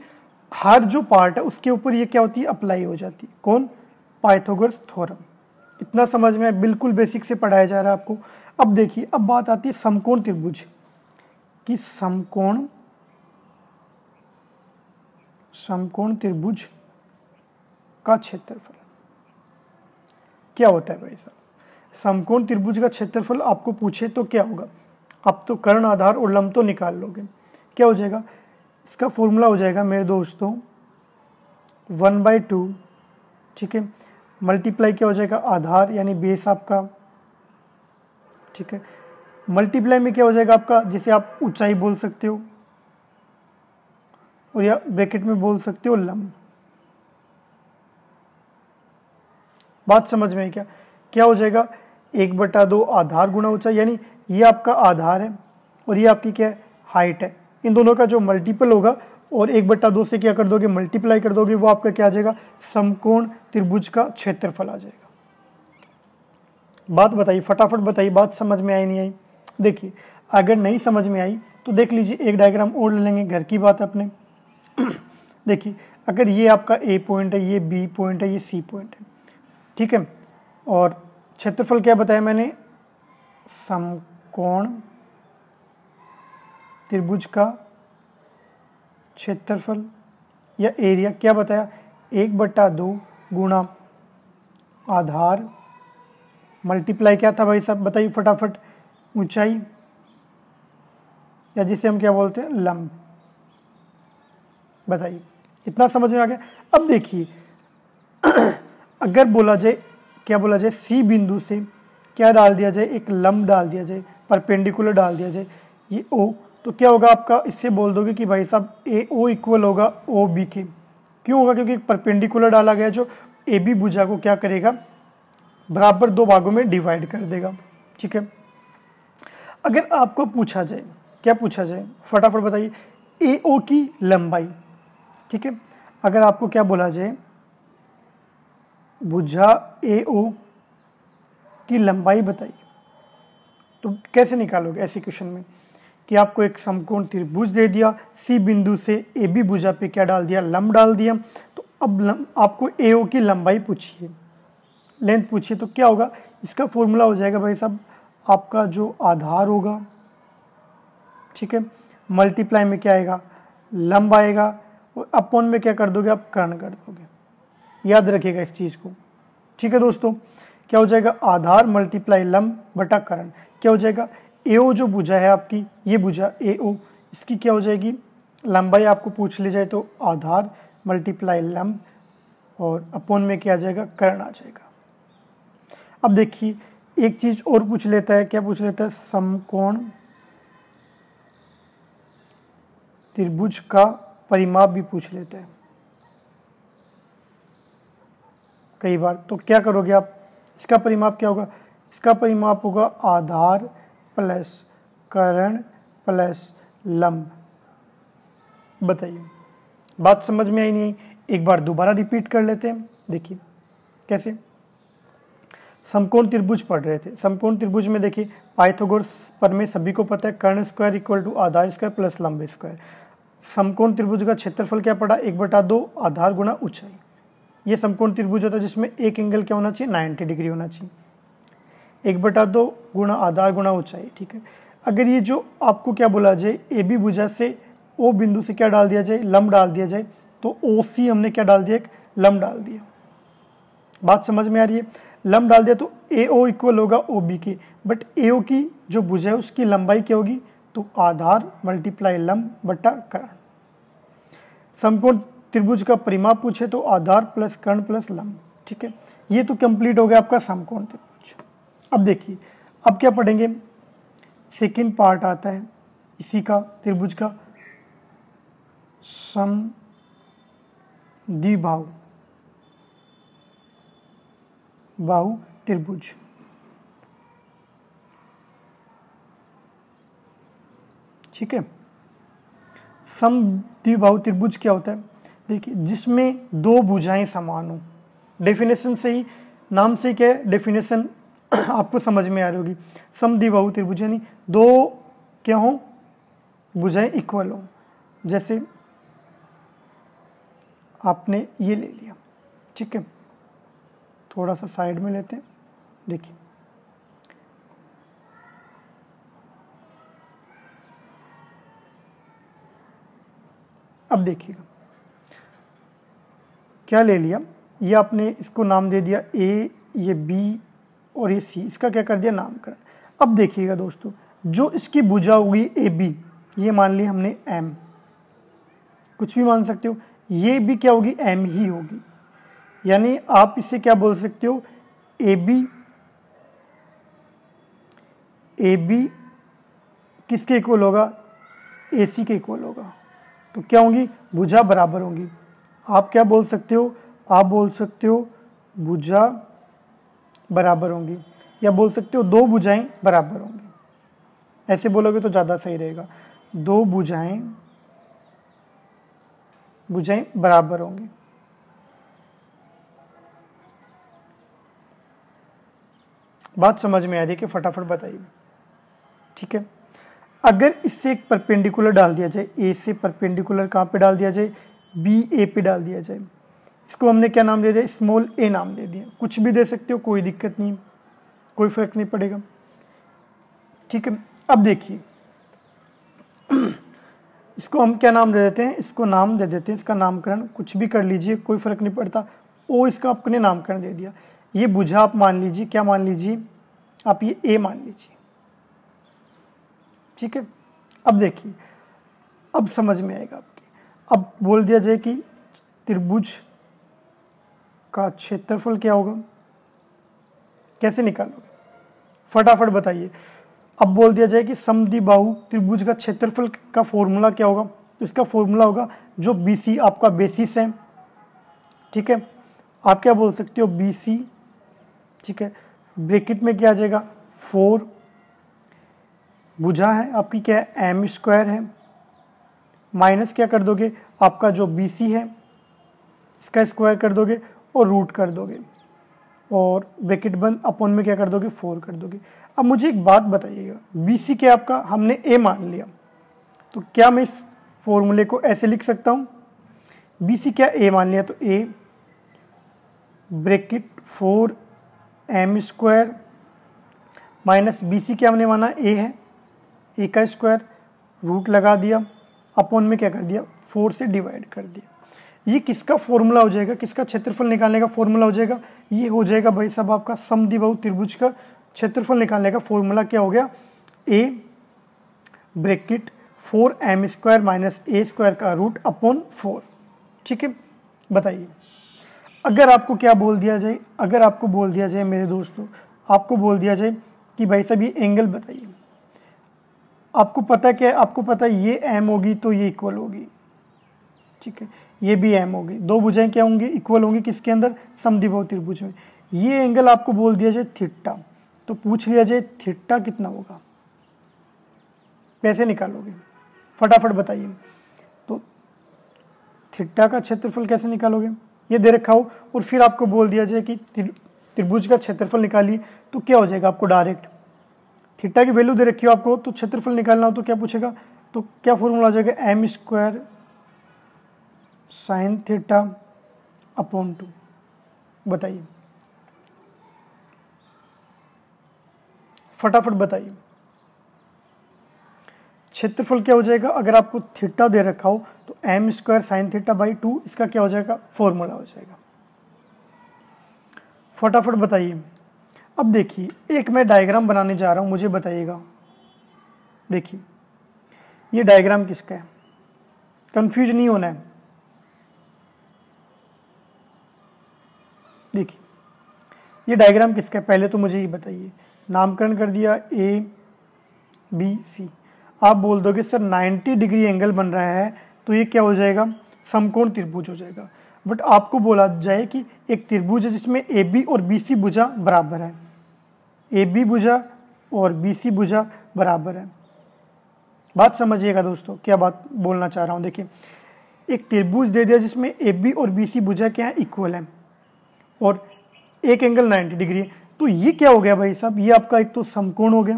हर जो पार्ट है उसके ऊपर ये क्या होती है अप्लाई हो जाती है। कौन, पाइथागोरस थ्योरम। इतना समझ में, बिल्कुल बेसिक से पढ़ाया जा रहा है आपको। अब देखिए, अब बात आती है समकोण त्रिभुज की। समकोण त्रिभुज का क्षेत्रफल क्या होता है भाई साहब। समकोण त्रिभुज का क्षेत्रफल आपको पूछे तो क्या होगा, आप तो कर्ण आधार और लंब तो निकाल लोगे, क्या हो जाएगा, इसका फॉर्मूला हो जाएगा मेरे दोस्तों 1/2। ठीक है, मल्टीप्लाई क्या हो जाएगा आधार यानी बेस आपका। ठीक है, मल्टीप्लाई में क्या हो जाएगा आपका, जिसे आप ऊंचाई बोल सकते हो और या ब्रैकेट में बोल सकते हो लंब। बात समझ में है क्या, क्या हो जाएगा 1/2 आधार गुणा ऊंचाई, यानी ये आपका आधार है और ये आपकी क्या है हाइट है। इन दोनों का जो मल्टीपल होगा और 1/2 से क्या कर दोगे मल्टीप्लाई कर दोगे, वो आपका क्या आ जाएगा समकोण त्रिभुज का क्षेत्रफल आ जाएगा। बात बताइए, फटाफट बताइए, बात समझ में आई नहीं आई। देखिए अगर नहीं समझ में आई तो देख लीजिए, एक डायग्राम और ले लेंगे, घर की बात अपने देखिए अगर ये आपका ए पॉइंट है, ये बी पॉइंट है, ये सी पॉइंट है। ठीक है, और क्षेत्रफल क्या बताया मैंने, समकोण त्रिभुज का क्षेत्रफल या एरिया क्या बताया 1/2 गुणा आधार मल्टीप्लाई क्या था भाई साहब, बताइए फटाफट, ऊंचाई या जिसे हम क्या बोलते हैं लंब। बताइए, इतना समझ में आ गया। अब देखिए अगर बोला जाए, क्या बोला जाए, सी बिंदु से क्या डाल दिया जाए, एक लंब डाल दिया जाए, परपेंडिकुलर डाल दिया जाए, ये ओ, तो क्या होगा आपका, इससे बोल दोगे कि भाई साहब ए ओ इक्वल होगा ओ बी के। क्यों होगा, क्योंकि परपेंडिकुलर डाला गया जो ए बी भुजा को क्या करेगा बराबर 2 भागों में डिवाइड कर देगा। ठीक है, अगर आपको पूछा जाए, क्या पूछा जाए फटाफट बताइए, ए ओ की लंबाई। ठीक है, अगर आपको क्या बोला जाए भुजा ए ओ की लंबाई बताइए, तो कैसे निकालोगे ऐसे क्वेश्चन में कि आपको एक समकोण त्रिभुज दे दिया, सी बिंदु से ए बी भुजा पे क्या डाल दिया लंब डाल दिया, तो अब आपको ए ओ की लंबाई पूछिए, लेंथ पूछिए, तो क्या होगा, इसका फॉर्मूला हो जाएगा भाई साहब आपका जो आधार होगा, ठीक है, मल्टीप्लाई में क्या आएगा लंब आएगा, और अपॉन में क्या कर दोगे आप कर्ण कर दोगे। याद रखिएगा इस चीज़ को। ठीक है दोस्तों, क्या हो जाएगा आधार मल्टीप्लाई लंब बटा कर्ण, क्या हो जाएगा एओ जो भुजा है आपकी, ये भुजा एओ, इसकी क्या हो जाएगी लंबाई आपको पूछ ली जाए तो आधार मल्टीप्लाई लंब और अपॉन में क्या आ जाएगा कर्ण आ जाएगा। अब देखिए एक चीज और पूछ लेता है, क्या पूछ लेता है, समकोण त्रिभुज का परिमाप भी पूछ लेते हैं कई बार। तो क्या करोगे आप, इसका परिमाप क्या होगा, इसका परिमाप होगा आधार प्लस कर्ण प्लस लंब बताइए बात समझ में आई नहीं? एक बार दोबारा रिपीट कर लेते हैं। देखिए कैसे, समकोण त्रिभुज पढ़ रहे थे। समकोण त्रिभुज में देखिए पाइथागोरस प्रमेय सभी को पता है, कर्ण स्क्वायर इक्वल टू आधार स्क्वायर प्लस लंब स्क्वायर। समकोण त्रिभुज का क्षेत्रफल क्या पड़ा? 1/2 आधार गुणा ऊंचाई। ये समकोण त्रिभुज होता है जिसमें एक एंगल क्या होना चाहिए? 90 डिग्री होना चाहिए। 1/2 गुणा आधार गुणा ऊंचाई, ठीक है। अगर ये जो आपको क्या बोला जाए, ए बी भुजा से ओ बिंदु से क्या डाल दिया जाए? लंब डाल दिया जाए, तो ओ सी हमने क्या डाल दिया? एक लंब डाल दिया। बात समझ में आ रही है? लंब डाल दिया तो ए ओ इक्वल होगा ओ बी के, बट ए ओ की जो भुजा है उसकी लंबाई क्या होगी? तो आधार मल्टीप्लाई लंब बटा कर्ण। समकोण त्रिभुज का परिमाप पूछे तो आधार प्लस कर्ण प्लस लंब, ठीक है। ये तो कंप्लीट हो गया आपका समकोण त्रिभुज। अब देखिए, अब क्या पढ़ेंगे? सेकंड पार्ट आता है इसी का, त्रिभुज का, समद्विबाहु त्रिभुज। ठीक है, समद्विबाहु त्रिभुज क्या होता है? देखिए, जिसमें दो भुजाएं समान हो। डेफिनेशन से ही, नाम से क्या है डेफिनेशन आपको समझ में आ रही होगी। समद्विबाहु त्रिभुज यानी दो क्या हो? भुजाएं इक्वल हो। जैसे आपने ये ले लिया, ठीक है, थोड़ा सा साइड में लेते हैं। देखिए अब देखिएगा क्या ले लिया, ये आपने इसको नाम दे दिया ए, ये बी और ये सी, इसका क्या कर दिया? नामकरण। अब देखिएगा दोस्तों, जो इसकी भुजा होगी ए बी, ये मान ली हमने एम, कुछ भी मान सकते हो, ये भी क्या होगी? एम ही होगी। यानी आप इसे क्या बोल सकते हो? ए बी किसके इक्वल होगा? ए सी के इक्वल होगा। तो क्या होंगी? भुजा बराबर होंगी। आप क्या बोल सकते हो? आप बोल सकते हो भुजा बराबर होंगी, या बोल सकते हो दो भुजाएं बराबर होंगी। ऐसे बोलोगे तो ज़्यादा सही रहेगा। दो भुजाएं बराबर होंगी। बात समझ में आ रही है कि? फटाफट बताइए, ठीक है। अगर इससे एक परपेंडिकुलर डाल दिया जाए, ए से परपेंडिकुलर कहाँ पे डाल दिया जाए? बी ए पे डाल दिया जाए। इसको हमने क्या नाम दे दिया? स्मॉल ए नाम दे दिया। कुछ भी दे सकते हो, कोई दिक्कत नहीं, कोई फर्क नहीं पड़ेगा, ठीक है। अब देखिए इसको हम क्या नाम दे देते हैं? इसको नाम दे देते हैं, इसका नामकरण कुछ भी कर लीजिए, कोई फर्क नहीं पड़ता। ओ इसका आपने नामकरण दे दिया। ये भुजा आप मान लीजिए, क्या मान लीजिए आप? ये ए मान लीजिए, ठीक है। अब देखिए, अब समझ में आएगा आपके। अब बोल दिया जाए कि त्रिभुज का क्षेत्रफल क्या होगा? कैसे निकालोगे? फटाफट बताइए। अब बोल दिया जाए कि समद्विबाहु त्रिभुज का क्षेत्रफल का फॉर्मूला क्या होगा? तो इसका फॉर्मूला होगा जो BC आपका बेसिस है, ठीक है। आप क्या बोल सकते हो? BC, ठीक है, ब्रैकेट में क्या आ जाएगा? 4, भुजा है आपकी क्या है? एम स्क्वायर है, माइनस क्या कर दोगे? आपका जो BC है इसका स्क्वायर कर दोगे और रूट कर दोगे, और ब्रैकेट बंद, अपॉन में क्या कर दोगे? 4 कर दोगे। अब मुझे एक बात बताइएगा, BC क्या आपका हमने A मान लिया, तो क्या मैं इस फॉर्मूले को ऐसे लिख सकता हूँ? BC क्या A मान लिया, तो A bracket 4 M square minus BC क्या हमने माना? A है, A का स्क्वायर, रूट लगा दिया, अपॉन में क्या कर दिया? 4 से डिवाइड कर दिया। ये किसका फॉर्मूला हो जाएगा? किसका क्षेत्रफल निकालने का फॉर्मूला हो जाएगा? ये हो जाएगा भाई साहब आपका समद्विबाहु त्रिभुज का क्षेत्रफल निकालने का फॉर्मूला क्या हो गया? A bracket 4 M square minus A square का रूट अपॉन 4, ठीक है। बताइए, अगर आपको क्या बोल दिया जाए? अगर आपको बोल दिया जाए मेरे दोस्तों, आपको बोल दिया जाए कि भाई साहब ये एंगल बताइए, आपको पता क्या है? आपको पता है ये m होगी तो ये इक्वल होगी, ठीक है, ये भी m होगी। दो भुजाएं क्या होंगी? इक्वल होंगी। किसके अंदर? समद्विबाहु त्रिभुज में। ये एंगल आपको बोल दिया जाए थीटा, तो पूछ लिया जाए थीटा कितना होगा? कैसे निकालोगे? फटाफट बताइए। तो थीटा का क्षेत्रफल कैसे निकालोगे, ये दे रखा हो और फिर आपको बोल दिया जाए कि त्रिभुज का क्षेत्रफल निकालिए, तो क्या हो जाएगा आपको डायरेक्ट थीटा की वैल्यू दे रखी हो आपको, तो क्षेत्रफल निकालना हो तो क्या पूछेगा, तो क्या फॉर्मूला आ जाएगा, m square sine theta upon 2। बताइए फटाफट बताइए क्षेत्रफल क्या हो जाएगा, अगर आपको थीटा दे रखा हो तो m square sine theta by 2, इसका क्या हो जाएगा, फॉर्मूला हो जाएगा। फटाफट बताइए। अब देखिए एक मैं डायग्राम बनाने जा रहा हूं, मुझे बताइएगा। देखिए ये डायग्राम किसका है, कंफ्यूज नहीं होना है। देखिए ये डायग्राम किसका है, पहले तो मुझे ये बताइए। नामकरण कर दिया ए बी सी। आप बोल दोगे सर 90 डिग्री एंगल बन रहा है तो ये क्या हो जाएगा, समकोण त्रिभुज हो जाएगा। बट आपको बोला जाए कि एक त्रिभुज है जिसमें ए बी और बी सी भुजा बराबर है, ए बी भुजा और बी सी भुजा बराबर है। बात समझिएगा दोस्तों, क्या बात बोलना चाह रहा हूँ। देखिए एक त्रिभुज दे दिया जिसमें ए बी और बी सी भुजा क्या है, इक्वल है, और एक एंगल 90 डिग्री है, तो ये क्या हो गया भाई साहब, ये आपका एक तो समकोण हो गया,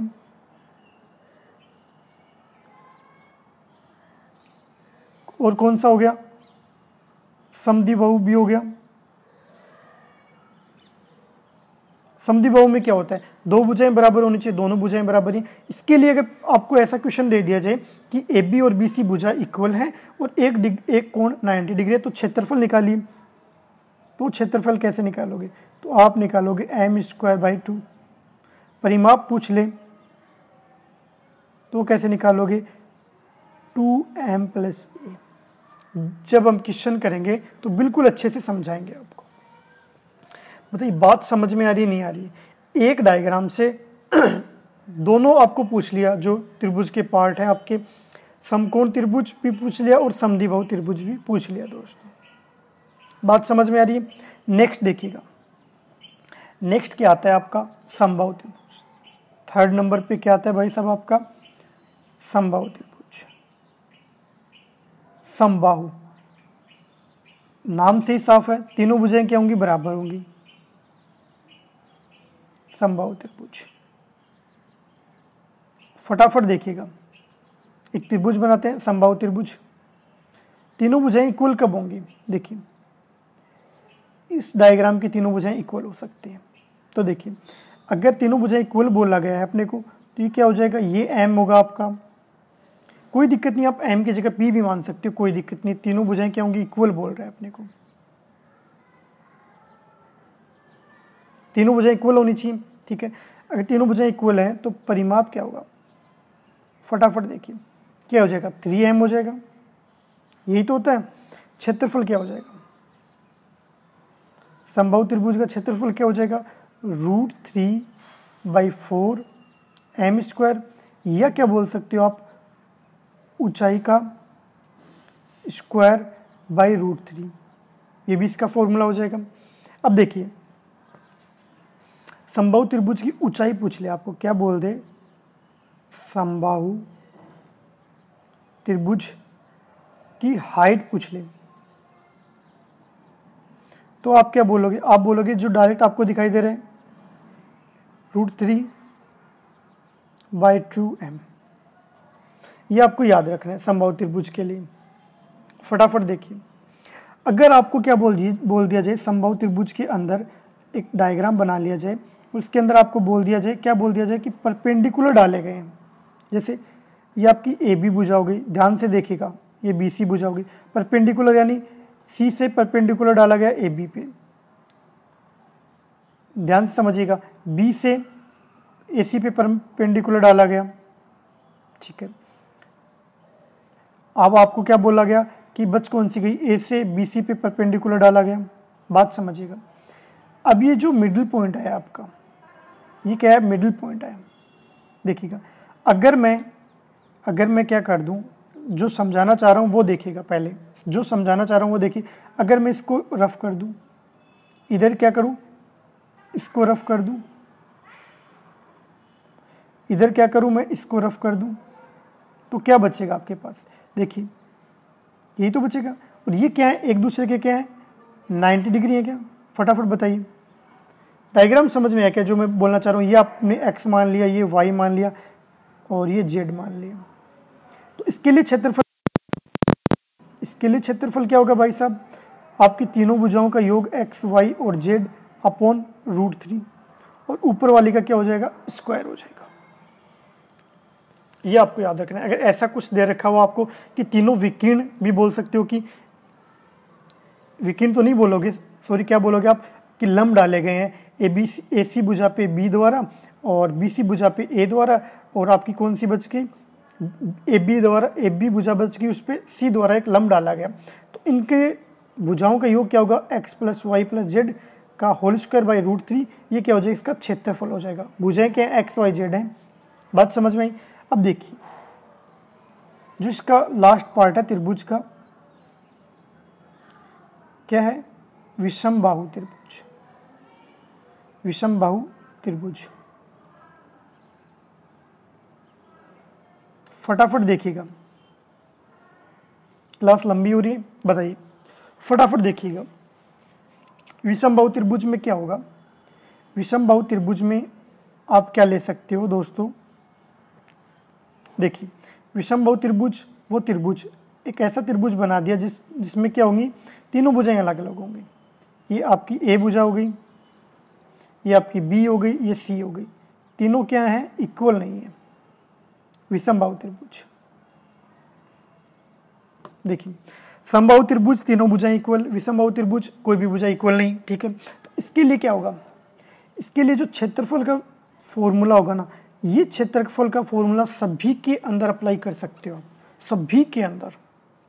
और कौन सा हो गया, समद्विबाहु भी हो गया। समद्विबाहु में क्या होता है, दो भुजाएं बराबर होनी चाहिए, दोनों भुजाएं बराबर ही। इसके लिए अगर आपको ऐसा क्वेश्चन दे दिया जाए कि ए बी और बी सी भुजा इक्वल है और एक कोण 90 डिग्री है, तो क्षेत्रफल निकालिए। तो क्षेत्रफल कैसे निकालोगे, तो आप निकालोगे m स्क्वायर बाई 2। परिमाप पूछ ले तो कैसे निकालोगे, 2m प्लस a। जब हम क्वेश्चन करेंगे तो बिल्कुल अच्छे से समझाएंगे आपको। बताइए बात समझ में आ रही नहीं आ रही। एक डायग्राम से दोनों आपको पूछ लिया, जो त्रिभुज के पार्ट है आपके, समकोण त्रिभुज भी पूछ लिया और समद्विबाहु त्रिभुज भी पूछ लिया दोस्तों। बात समझ में आ रही है। नेक्स्ट देखिएगा, नेक्स्ट क्या आता है आपका, समबाहु त्रिभुज। थर्ड नंबर पे क्या आता है भाई साहब आपका, समबाहु त्रिभुज। समबाहु नाम से ही साफ है, तीनों भुजाएं क्या होंगी, बराबर होंगी। समबाहु त्रिभुज फटाफट देखिएगा, एक त्रिभुज बनाते हैं समबाहु त्रिभुज। तीनों भुजाएं इक्वल कब होंगी, देखिए इस डायग्राम की तीनों भुजाएं इक्वल हो सकती हैं। तो देखिए अगर तीनों भुजाएं इक्वल बोला गया है अपने को, तो ये क्या हो जाएगा, ये m होगा आपका, कोई दिक्कत नहीं, आप m की जगह p भी मान सकते हो, कोई दिक्कत नहीं। तीनों भुजाएं क्या होंगी, इक्वल बोल रहा है अपने को, तीनों भुजाएं इक्वल होनी चाहिए, ठीक है। अगर तीनों भुजाएं इक्वल है तो परिमाप क्या होगा, फटाफट देखिए क्या हो जाएगा, 3m हो जाएगा, यही तो होता है। क्षेत्रफल क्या हो जाएगा, समबाहु त्रिभुज का क्षेत्रफल क्या हो जाएगा, √3/4 m स्क्वायर, या क्या बोल सकते हो आप, ऊंचाई का स्क्वायर बाई √3, ये भी इसका फॉर्मूला हो जाएगा। अब देखिए समबाहु त्रिभुज की ऊंचाई पूछ ले आपको, क्या बोल दे, समबाहु त्रिभुज की हाइट पूछ ले, तो आप क्या बोलोगे, आप बोलोगे जो डायरेक्ट आपको दिखाई दे रहे हैं √3/2m। ये आपको याद रखना है समबाहु त्रिभुज के लिए। फटाफट देखिए, अगर आपको क्या बोल दिया जाए, समबाहु त्रिभुज के अंदर एक डायग्राम बना लिया जाए, उसके अंदर आपको बोल दिया जाए, क्या बोल दिया जाए कि परपेंडिकुलर डाले गए हैं। जैसे ये आपकी ए बी भुजा हो गई, ध्यान से देखिएगा, ये बी सी भुजा हो गई, परपेंडिकुलर यानी सी से परपेंडिकुलर डाला गया ए बी पे, ध्यान से समझिएगा, बी से ए सी पे परपेंडिकुलर डाला गया, ठीक है। अब आपको क्या बोला गया कि बच कौन सी गई, ए से बी सी पे परपेंडिकुलर डाला गया। बात समझिएगा। अब ये जो मिडिल पॉइंट है आपका, ये क्या है, मिडिल पॉइंट है। देखिएगा अगर मैं क्या कर दूं, जो समझाना चाह रहा हूं वो देखिएगा, पहले जो समझाना चाह रहा हूं वो देखिए। अगर मैं इसको रफ कर दूं, इधर क्या करूं, इसको रफ कर दूं, इधर क्या करूं, मैं इसको रफ कर दूं, तो क्या बचेगा आपके पास, देखिए यही तो बचेगा। और ये क्या है, एक दूसरे के क्या है 90 डिग्री है क्या? फटाफट बताइए। डायग्राम समझ में आया क्या जो मैं बोलना चाह रहा हूँ? ये आपने x मान लिया, ये y मान लिया और ये z मान लिया। तो इसके लिए क्षेत्रफल क्या होगा भाई साहब? आपकी तीनों भुजाओं का योग x, y और z अपॉन √3 और ऊपर वाली का क्या हो जाएगा? स्क्वायर हो जाएगा। ये आपको याद रखना है। अगर ऐसा कुछ दे रखा हो आपको कि तीनों विकीर्ण भी बोल सकते हो, कि विकीर्ण तो नहीं बोलोगे, सॉरी क्या बोलोगे आप, कि लंब डाले गए हैं AC भुजा पे B द्वारा और BC भुजा पे A द्वारा, और आपकी कौन सी बच गई? AB भुजा बच गई, उस पर C द्वारा एक लंब डाला गया। तो इनके भुजाओं का योग क्या होगा? x + y + z का होल स्क्वायर बाई √3। ये क्या हो जाएगा? इसका क्षेत्रफल हो जाएगा। भुजाएं क्या है? x, y, z है। बात समझ में आई? अब देखिए जो इसका लास्ट पार्ट है त्रिभुज का, क्या है? विषम बाहु त्रिभुज। विषम बाहु त्रिभुज, फटाफट देखिएगा, क्लास लंबी हो रही है, बताइए फटाफट देखिएगा। विषम बाहु त्रिभुज में क्या होगा? विषम बाहु त्रिभुज में आप क्या ले सकते हो दोस्तों? देखिए विषम बाहु त्रिभुज वो त्रिभुज, एक ऐसा त्रिभुज बना दिया जिसमें क्या होंगी? तीनों भुजाएं अलग अलग होंगी। ये आपकी A भुजा हो गई, ये आपकी B हो गई, ये C हो गई। तीनों क्या है? इक्वल नहीं है। विषम बाहु त्रिभुज देखिए, समबाहु त्रिभुज तीनों भुजाएं इक्वल, विषम बाहु त्रिभुज कोई भी भुजा इक्वल नहीं। ठीक है, तो इसके लिए क्या होगा? इसके लिए जो क्षेत्रफल का फॉर्मूला होगा ना, ये क्षेत्रफल का फॉर्मूला सभी के अंदर अप्लाई कर सकते हो, सभी के अंदर।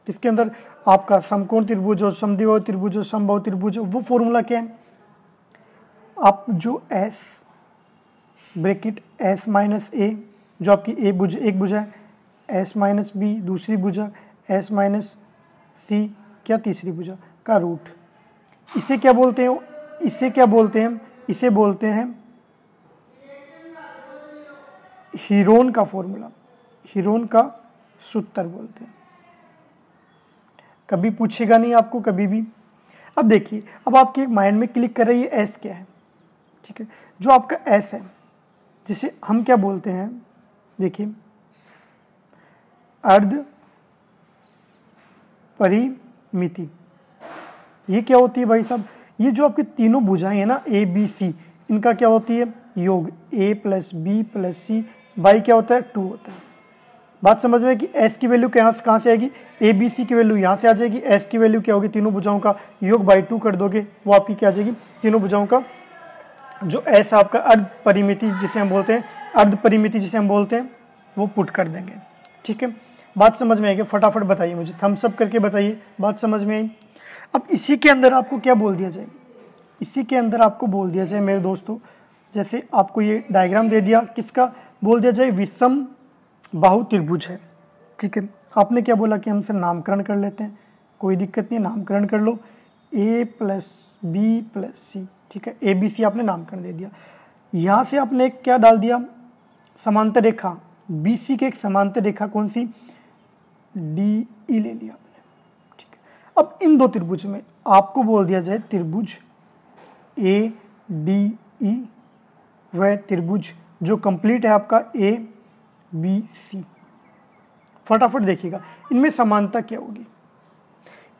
किसके अंदर? आपका समकोण त्रिभुज और समद्विबाहु त्रिभुज और समबाहु त्रिभुज। वो फॉर्मूला क्या है? आप जो S ब्रैकेट S - A, जो आपकी एक भुजा है, S - B दूसरी भुजा, S - C क्या तीसरी भुजा का रूट, इसे क्या बोलते हैं? इसे क्या बोलते हैं? इसे बोलते हैं हीरोन का फॉर्मूला, हीरोन का सूत्र बोलते हैं। कभी पूछेगा नहीं आपको कभी भी। अब देखिए, अब आपके माइंड में क्लिक कर रही है एस क्या है। ठीक है, जो आपका एस है जिसे हम क्या बोलते हैं? देखिए अर्ध परिमिति। ये क्या होती है भाई साहब? ये जो आपकी तीनों भुजाएं हैं ना A B C, इनका क्या होती है? योग A + B + C बाई क्या होता है? 2 होता है। बात समझ में कि S की वैल्यू कहाँ से आएगी? A B C की वैल्यू यहाँ से आ जाएगी। S की वैल्यू क्या होगी? तीनों भुजाओं का योग बाई 2 कर दोगे, वो आपकी क्या आ जाएगी? तीनों भुजाओं का जो S आपका अर्ध परिमिति जिसे हम बोलते हैं, अर्ध परिमिति जिसे हम बोलते हैं, वो पुट कर देंगे। ठीक है, बात समझ में आएगी? फटाफट बताइए मुझे, थम्स अप करके बताइए बात समझ में आई। अब इसी के अंदर आपको क्या बोल दिया जाए? इसी के अंदर आपको बोल दिया जाए मेरे दोस्तों, जैसे आपको ये डायग्राम दे दिया, किसका बोल दिया जाए? विषम बाहु त्रिभुज है। ठीक है, आपने क्या बोला कि हमसे नामकरण कर लेते हैं, कोई दिक्कत नहीं, नामकरण कर लो A + B + C। ठीक है, A B C आपने नामकरण दे दिया। यहाँ से आपने एक क्या डाल दिया? समांतर रेखा BC के एक समांतर रेखा कौन सी? DE ले लिया आपने। ठीक है, अब इन दो त्रिभुज में आपको बोल दिया जाए त्रिभुज ADE, वह त्रिभुज जो कंप्लीट है आपका ABC। फटाफट देखिएगा इनमें समानता क्या होगी?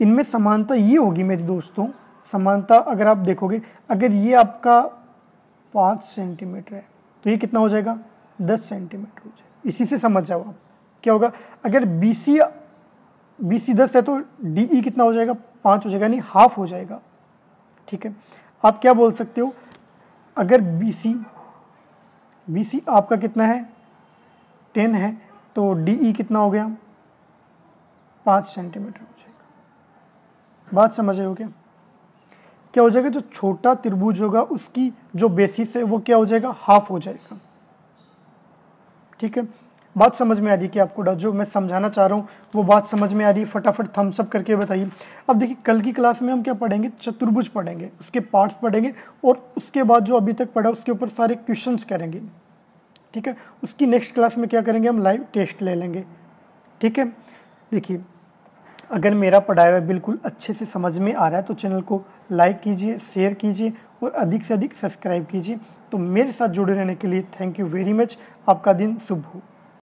इनमें समानता ये होगी मेरे दोस्तों, समानता अगर आप देखोगे, अगर ये आपका 5 सेंटीमीटर है तो ये कितना हो जाएगा? 10 सेंटीमीटर हो जाएगा। इसी से समझ जाओ आप क्या होगा। अगर BC 10 है तो DE कितना हो जाएगा? 5 हो जाएगा, यानी हाफ हो जाएगा। ठीक है, आप क्या बोल सकते हो? अगर BC आपका कितना है? 10 है, तो DE कितना हो गया? 5 सेंटीमीटर हो जाएगा। बात समझ रहे हो क्या? क्या हो जाएगा? जो छोटा त्रिभुज होगा उसकी जो बेसिस है वो क्या हो जाएगा? हाफ हो जाएगा। ठीक है, बात समझ में आ रही है कि आपको जो मैं समझाना चाह रहा हूँ वो बात समझ में आ रही है? फटाफट थम्स अप करके बताइए। अब देखिए कल की क्लास में हम क्या पढ़ेंगे? चतुर्भुज पढ़ेंगे, उसके पार्ट्स पढ़ेंगे और उसके बाद जो अभी तक पढ़ा उसके ऊपर सारे क्वेश्चंस करेंगे। ठीक है, उसकी नेक्स्ट क्लास में क्या करेंगे? हम लाइव टेस्ट ले लेंगे। ठीक है, देखिए अगर मेरा पढ़ाया हुआ बिल्कुल अच्छे से समझ में आ रहा है तो चैनल को लाइक कीजिए, शेयर कीजिए और अधिक से अधिक सब्सक्राइब कीजिए। तो मेरे साथ जुड़े रहने के लिए थैंक यू वेरी मच। आपका दिन शुभ हो।